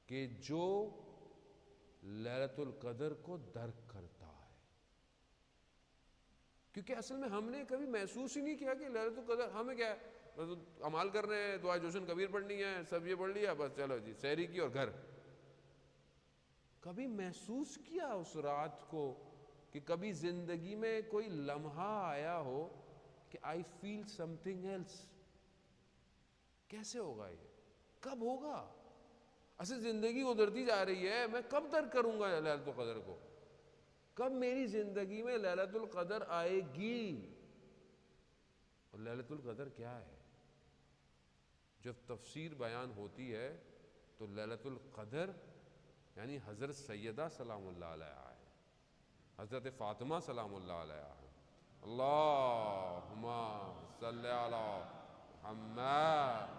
کہ جو لیلۃ القدر کو درک کرتا ہے. کیونکہ اصل میں ہم نے کبھی محسوس ہی نہیں کیا کہ لیلۃ القدر ہمیں کیا ہے، بس عمال کرنے ہیں، دعا جوشن کبیر پڑھنی ہے، سب یہ پڑھ لیا، بس چلو جی سحری کی اور گھر. کبھی محسوس کیا اس رات کو کہ کبھی زندگی میں کوئی لمحہ آیا ہو کہ آئی فیل سم تھنگ ایلس؟ کیسے ہوگا یہ؟ کب ہوگا؟ اصل زندگی گزرتی جا رہی ہے، میں کب درک کروں گا لیلۃ القدر کو؟ کب میری زندگی میں لیلۃ القدر آئے گی؟ اور لیلۃ القدر کیا ہے؟ جب تفسیر بیان ہوتی ہے تو لیلۃ القدر یعنی حضرت سیدہ سلام اللہ علیہا ہے، حضرت فاطمہ سلام اللہ علیہا ہے. اللہم صلی علی محمد.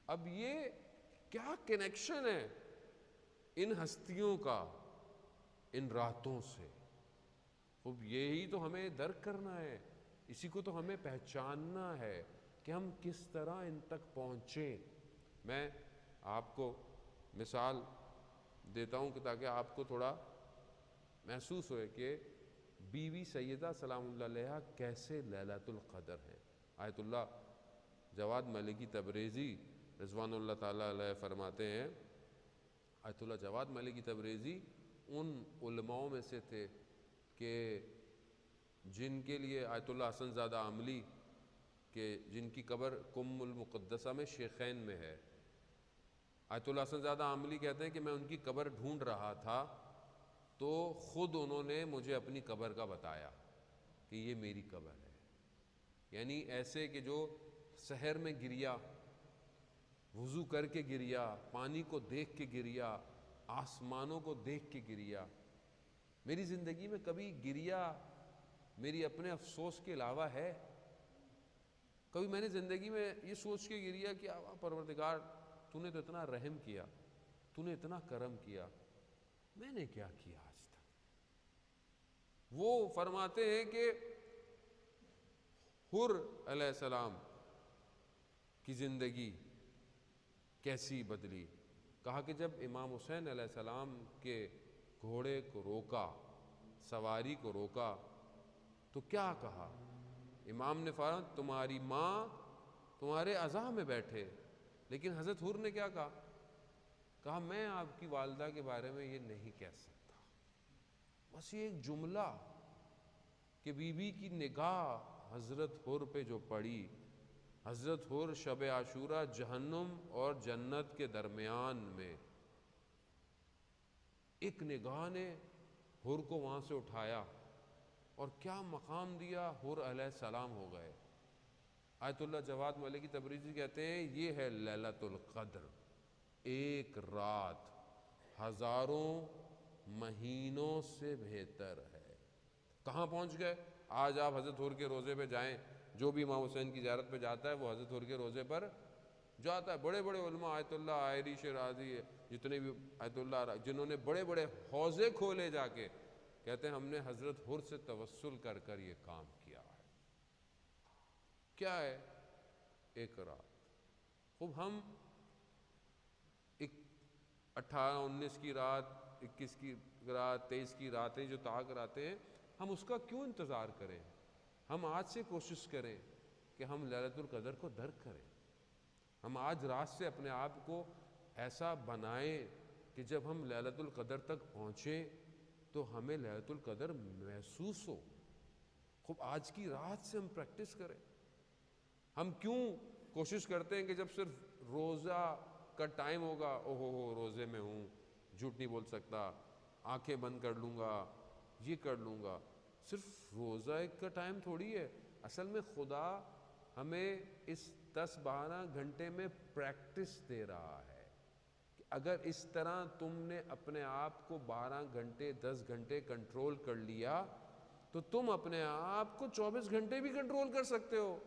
اب یہ کیا کنیکشن ہے ان ہستیوں کا ان راتوں سے؟ اب یہی تو ہمیں درک کرنا ہے، اسی کو تو ہمیں پہچاننا ہے کہ ہم کس طرح ان تک پہنچیں. میں آپ کو مثال دیتا ہوں کہ تاکہ آپ کو تھوڑا محسوس ہوئے کہ بیوی سیدہ سلام اللہ علیہا کیسے لیلۃ القدر ہیں. آیت اللہ جواد ملکی تبریزی رضوان اللہ تعالیٰ علیہ فرماتے ہیں، آیت اللہ جواد ملکی تبریزی ان علماؤں میں سے تھے کہ جن کے لیے آیت اللہ حسن زادہ عاملی کہ جن کی قبر کم المقدسہ میں شیخین میں ہے. آیت اللہ حسن زادہ عاملی کہتے ہیں کہ میں ان کی قبر ڈھونڈ رہا تھا تو خود انہوں نے مجھے اپنی قبر کا بتایا کہ یہ میری قبر ہے. یعنی ایسے کہ جو سحر میں گریا، وضو کر کے گریا، پانی کو دیکھ کے گریا، آسمانوں کو دیکھ کے گریا. میری زندگی میں کبھی گریا میری اپنے افسوس کے علاوہ ہے؟ کبھی میں نے زندگی میں یہ سوچ کے گریا کہ پروردگار تو نے تو اتنا رحم کیا، تو نے اتنا کرم کیا، میں نے کیا کیا آج تک؟ وہ فرماتے ہیں کہ حر علیہ السلام کی زندگی کیسی بدلی. کہا کہ جب امام حسین علیہ السلام کے گھوڑے کو روکا، سواری کو روکا، تو کیا کہا؟ امام نے فرمایا تمہاری ماں تمہارے عزا میں بیٹھے. لیکن حضرت حر نے کیا کہا؟ کہا میں آپ کی والدہ کے بارے میں یہ نہیں کہہ سکتا. بس یہ ایک جملہ کہ بی بی کی نگاہ حضرت حر پہ جو پڑی، حضرت حر شب عاشورہ جہنم اور جنت کے درمیان میں، ایک نگاہ نے حر کو وہاں سے اٹھایا اور کیا مقام دیا، حر علیہ السلام ہو گئے. آیت اللہ جواد ملکی تبریزی کہتے ہیں یہ ہے لیلۃ القدر، ایک رات ہزاروں مہینوں سے بہتر ہے. کہاں پہنچ گئے؟ آج آپ حضرت حر کے روزے پہ جائیں، جو بھی امام حسین کی زیارت پہ جاتا ہے وہ حضرت حر کے روزے پر جاتا ہے. بڑے بڑے علماء، آیت اللہ آئری شیرازی، جتنے بھی آیت اللہ جنہوں نے بڑے بڑے حوضے کھولے جا کے، کہتے ہیں ہم نے حضرت حر سے توسل کر کر یہ کام کیا ہے. کیا ہے؟ ایک رات. خوب ہم 18 19 کی رات، 21 کی رات، 23 کی راتیں جو طا کراتے ہیں، ہم اس کا کیوں انتظار کریں؟ ہم آج سے کوشش کریں کہ ہم لیلۃ القدر کو درک کریں. ہم آج رات سے اپنے آپ کو ایسا بنائیں کہ جب ہم لیلۃ القدر تک پہنچیں تو ہمیں لیلۃ القدر محسوس ہو. خوب آج کی رات سے ہم پریکٹس کریں. ہم کیوں کوشش کرتے ہیں کہ جب صرف روزہ کا ٹائم ہوگا، او ہو روزے میں ہوں، جھوٹ نہیں بول سکتا، آنکھیں بند کر لوں گا، یہ کر لوں گا. صرف روزہ ایک کا ٹائم تھوڑی ہے. اصل میں خدا ہمیں اس 10-12 گھنٹے میں پریکٹس دے رہا ہے کہ اگر اس طرح تم نے اپنے آپ کو 12 گھنٹے 10 گھنٹے کنٹرول کر لیا تو تم اپنے آپ کو 24 گھنٹے بھی کنٹرول کر سکتے ہو.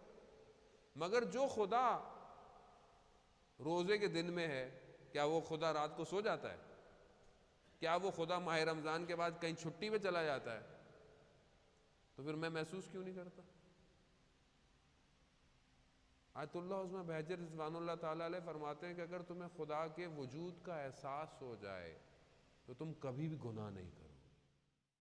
مگر جو خدا روزے کے دن میں ہے، کیا وہ خدا رات کو سو جاتا ہے؟ کیا وہ خدا ماہ رمضان کے بعد کہیں چھٹی پہ چلا جاتا ہے؟ تو پھر میں محسوس کیوں نہیں کرتا؟ آیت اللہ عظمہ بہجت رضوان اللہ تعالیٰ علیہ فرماتے ہیں کہ اگر تمہیں خدا کے وجود کا احساس ہو جائے تو تم کبھی بھی گناہ نہیں کرو.